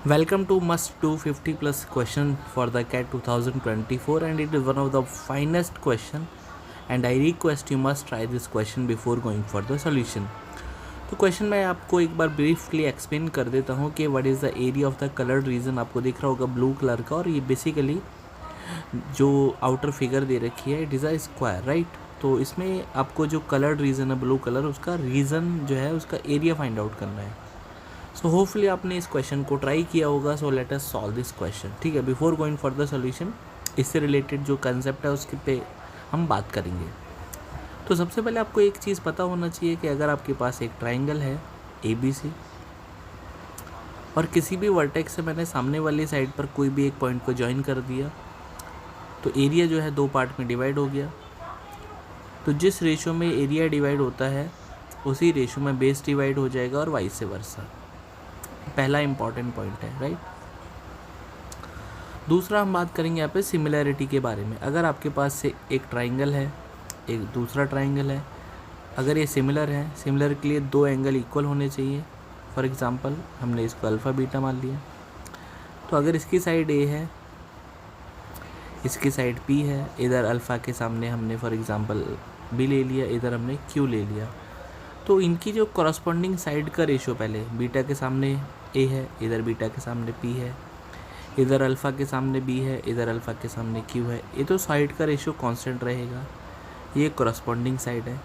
Welcome to Must Do 50 Plus question for the CAT 2024, and it is one of the finest question, and I request you must try this question before going for the solution. तो question मैं आपको एक बार briefly explain कर देता हूँ कि what is the area of the coloured region. आपको दिख रहा होगा ब्लू कलर का, और ये बेसिकली जो आउटर फिगर दे रखी है it is a square, right. तो इसमें आपको जो कलर्ड रीजन है ब्लू कलर, उसका रीजन जो है उसका एरिया फाइंड आउट करना है। सो होपफुली आपने इस क्वेश्चन को ट्राई किया होगा। So let us solve this question, ठीक है। Before going for the solution, इससे रिलेटेड जो कंसेप्ट है उसके पे हम बात करेंगे। तो सबसे पहले आपको एक चीज़ पता होना चाहिए कि अगर आपके पास एक ट्राइंगल है ABC, और किसी भी वर्टेक्स से मैंने सामने वाली साइड पर कोई भी एक पॉइंट को ज्वाइन कर दिया, तो एरिया जो है दो पार्ट में डिवाइड हो गया। तो जिस रेशो में एरिया डिवाइड होता है उसी रेशो में बेस डिवाइड हो जाएगा, और वाइस वर्सा। पहला इंपॉर्टेंट पॉइंट है, राइट। दूसरा हम बात करेंगे यहाँ पे सिमिलैरिटी के बारे में। अगर आपके पास से एक ट्राइंगल है, एक दूसरा ट्राइंगल है, अगर ये सिमिलर है, सिमिलर के लिए दो एंगल इक्वल होने चाहिए। फॉर एग्जांपल हमने इसको अल्फ़ा बीटा मान लिया, तो अगर इसकी साइड A है, इसकी साइड P है, इधर अल्फ़ा के सामने हमने फॉर एग्जांपल B ले लिया, इधर हमने Q ले लिया, तो इनकी जो कॉरस्पॉन्डिंग साइड का रेशो, पहले बीटा के सामने A है, इधर बीटा के सामने P है, इधर अल्फ़ा के सामने B है, इधर अल्फ़ा के सामने Q है, ये तो साइड का रेशो कांस्टेंट रहेगा। ये कॉरस्पॉन्डिंग साइड है।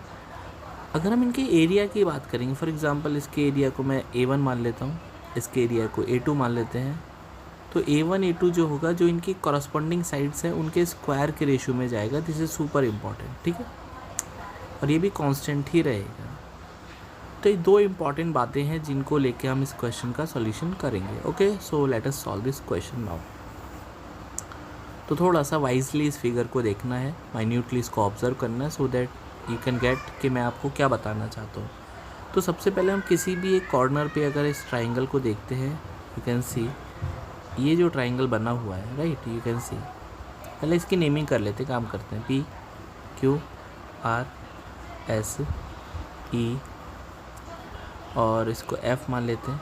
अगर हम इनके एरिया की बात करेंगे, फॉर एग्जांपल इसके एरिया को मैं A1 मान लेता हूँ, इसके एरिया को A2 मान लेते हैं, तो A1 A2 जो होगा, जो इनकी कॉरस्पॉन्डिंग साइड्स हैं उनके स्क्वायर के रेशो में जाएगा। दिस इज़ सुपर इम्पॉर्टेंट, ठीक है, और ये भी कांस्टेंट ही रहेगा। तो ये दो इम्पॉर्टेंट बातें हैं जिनको लेके हम इस क्वेश्चन का सॉल्यूशन करेंगे। Okay, so let us solve this question now. तो थोड़ा सा वाइजली इस फिगर को देखना है, माइन्यूटली इसको ऑब्जर्व करना है, so that you can get कि मैं आपको क्या बताना चाहता हूँ। तो सबसे पहले हम किसी भी एक कॉर्नर पे अगर इस ट्राइंगल को देखते हैं, यू कैन सी ये जो ट्राइंगल बना हुआ है, राइट, यू कैन सी। पहले इसकी नेमिंग कर लेते, काम करते हैं। PQRSE, और इसको F मान लेते हैं,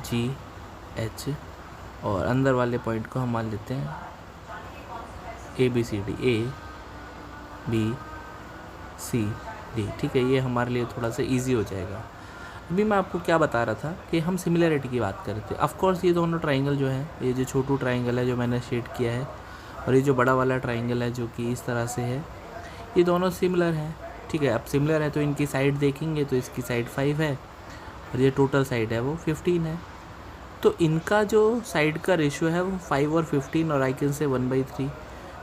GH, और अंदर वाले पॉइंट को हम मान लेते हैं ABCD, ABCD, ठीक है। ये हमारे लिए थोड़ा सा इजी हो जाएगा। अभी मैं आपको क्या बता रहा था कि हम सिमिलैरिटी की बात कर रहे थे। ऑफ कोर्स ये दोनों ट्राइंगल जो है, ये जो छोटू ट्राइंगल है जो मैंने शेड किया है, और ये जो बड़ा वाला ट्राइंगल है जो कि इस तरह से है, ये दोनों सिमिलर हैं, ठीक है। अब सिमिलर है तो इनकी साइड देखेंगे तो इसकी साइड 5 है, और ये टोटल साइड है वो 15 है। तो इनका जो साइड का रेशो है वो 5 और 15, और आई कैन से 1/3।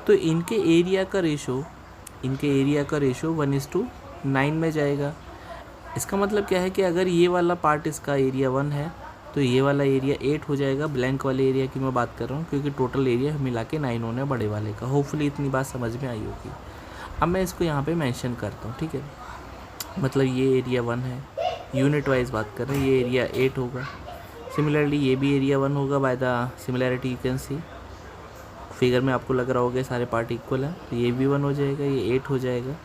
तो इनके एरिया का रेशो 1:9 में जाएगा। इसका मतलब क्या है कि अगर ये वाला पार्ट इसका एरिया 1 है, तो ये वाला एरिया 8 हो जाएगा। ब्लैंक वाले एरिया की मैं बात कर रहा हूँ, क्योंकि टोटल एरिया मिला के 9 होना है बड़े वाले का। होपफुली इतनी बात समझ में आई होगी। अब मैं इसको यहाँ पे मेंशन करता हूँ, ठीक है। मतलब ये एरिया 1 है, यूनिट वाइज बात कर रहे हैं, ये एरिया 8 होगा। सिमिलरली ये भी एरिया 1 होगा। By the similarity you can see, figure में आपको लग रहा होगा सारे पार्ट इक्वल है, तो ये भी 1 हो जाएगा, ये 8 हो जाएगा,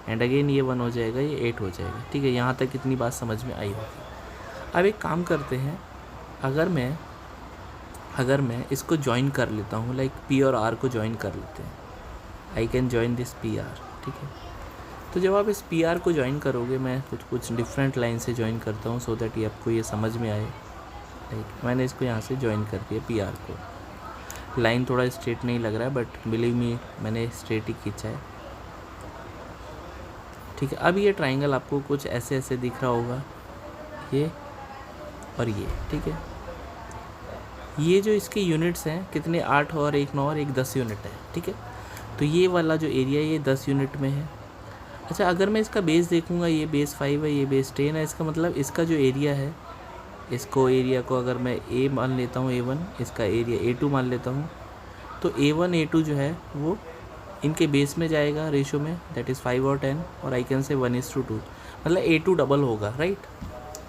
एंड अगेन ये 1 हो जाएगा, ये 8 हो जाएगा, ठीक है। यहाँ तक इतनी बात समझ में आई होगी। अब एक काम करते हैं, अगर मैं इसको ज्वाइन कर लेता हूँ, लाइक P और R को ज्वाइन कर लेते हैं, I can join this PR, ठीक है। तो जब आप इस PR को ज्वाइन करोगे, मैं कुछ डिफरेंट लाइन से ज्वाइन करता हूँ, सो दैट ये आपको ये समझ में आए। लाइक मैंने इसको यहाँ से ज्वाइन कर दिया PR को। लाइन थोड़ा स्ट्रेट नहीं लग रहा है, बट बिलीव मी मैंने स्ट्रेट ही खींचा है, ठीक है। अब ये ट्राइंगल आपको कुछ ऐसे ऐसे दिख रहा होगा, ये और ये, ठीक है। ये जो इसके यूनिट्स हैं कितने, 8 और 1 9 और 1 10 यूनिट है, ठीक है। तो ये वाला जो एरिया ये 10 यूनिट में है। अच्छा, अगर मैं इसका बेस देखूंगा, ये बेस 5 है, ये बेस 10 है, इसका मतलब इसका जो एरिया है, इसको एरिया को अगर मैं A मान लेता हूँ, A1, इसका एरिया A2 मान लेता हूँ, तो A1 A2 जो है वो इनके बेस में जाएगा रेशो में, दैट इज़ 5 और 10, और आई कैन से 1:2, मतलब A2 डबल होगा, राइट।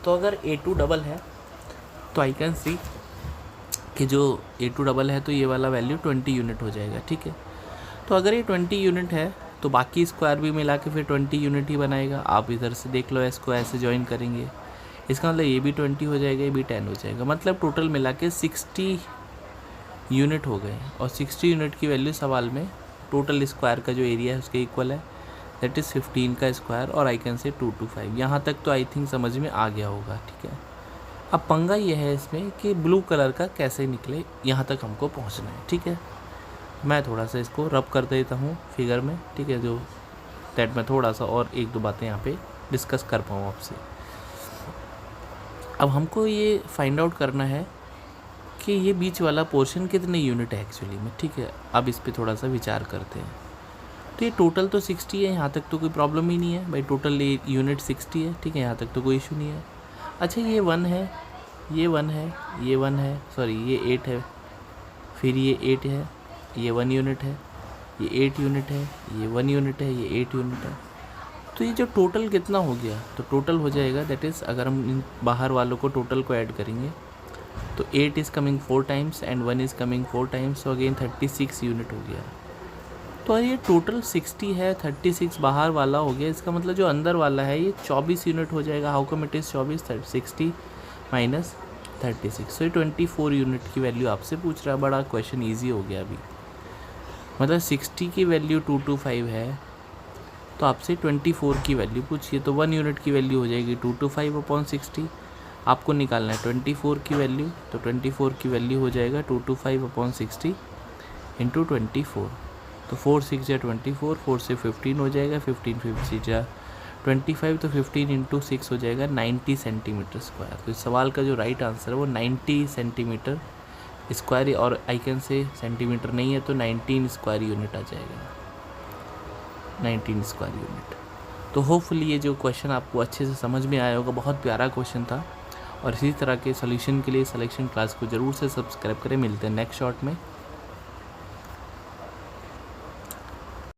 तो अगर A2 डबल है तो आई कैन सी कि जो A2 डबल है तो ये वाला वैल्यू 20 यूनिट हो जाएगा, ठीक है। तो अगर ये 20 यूनिट है तो बाकी स्क्वायर भी मिला के फिर 20 यूनिट ही बनाएगा। आप इधर से देख लो, इसको ऐसे ज्वाइन करेंगे, इसका मतलब ये भी 20 हो जाएगा, ये भी 10 हो जाएगा, मतलब टोटल मिला के 60 यूनिट हो गए। और 60 यूनिट की वैल्यू सवाल में टोटल स्क्वायर का जो एरिया है उसके इक्वल है, दैट इज़ 15 का स्क्वायर, और आई कैन से 2 to 5। यहाँ तक तो आई थिंक समझ में आ गया होगा, ठीक है। अब पंगा ये है इसमें कि ब्लू कलर का कैसे निकले, यहाँ तक हमको पहुँचना है, ठीक है। मैं थोड़ा सा इसको रब कर देता हूँ फिगर में, ठीक है, जो दैट मैं थोड़ा सा और एक दो बातें यहाँ पे डिस्कस कर पाऊँ आपसे। अब हमको ये फाइंड आउट करना है कि ये बीच वाला पोर्शन कितने यूनिट है एक्चुअली में, ठीक है। अब इस पे थोड़ा सा विचार करते हैं। तो ये टोटल तो 60 है, यहाँ तक तो कोई प्रॉब्लम ही नहीं है भाई, टोटल ये यूनिट 60 है, ठीक है, यहाँ तक तो कोई इशू नहीं है। अच्छा ये 1 है, ये 1 है, ये 1 है, सॉरी ये 8 है, फिर ये 8 है, ये 1 यूनिट है, ये 8 यूनिट है, ये 1 यूनिट है, ये 8 यूनिट है। तो ये जो टोटल कितना हो गया, तो टोटल हो जाएगा दैट इज़, अगर हम इन बाहर वालों को टोटल को ऐड करेंगे तो 8 is coming 4 times and 1 is coming 4 times, so again 36 unit हो गया। तो ये टोटल 60 है, 36 बाहर वाला हो गया, इसका मतलब जो अंदर वाला है ये 24 यूनिट हो जाएगा। How come it is 24, 60 minus 36, सो ये 24 यूनिट की वैल्यू आपसे पूछ रहा है। बड़ा क्वेश्चन ईजी हो गया अभी, मतलब 60 की वैल्यू 225 है, तो आपसे 24 की वैल्यू पूछिए, तो 1 यूनिट की वैल्यू हो जाएगी 225/60। आपको निकालना है 24 की वैल्यू, तो 24 की वैल्यू हो जाएगा 225/60 इंटू 24, तो 4 6 या 24, 4 से 15 हो जाएगा, 15 5 या 25, तो 15 इंटू 6 हो जाएगा 90 सेंटीमीटर स्क्वायर। तो इस सवाल का जो राइट आंसर है वो 90 सेंटीमीटर स्क्वायर, और आई कैन से सेंटीमीटर नहीं है तो 19 स्क्वायर यूनिट आ जाएगा, 19 स्क्वायर यूनिट। तो होपफुली ये जो क्वेश्चन आपको अच्छे से समझ में आया होगा, बहुत प्यारा क्वेश्चन था। और इसी तरह के सोल्यूशन के लिए सिलेक्शन क्लास को ज़रूर से सब्सक्राइब करें। मिलते हैं नेक्स्ट शॉर्ट में।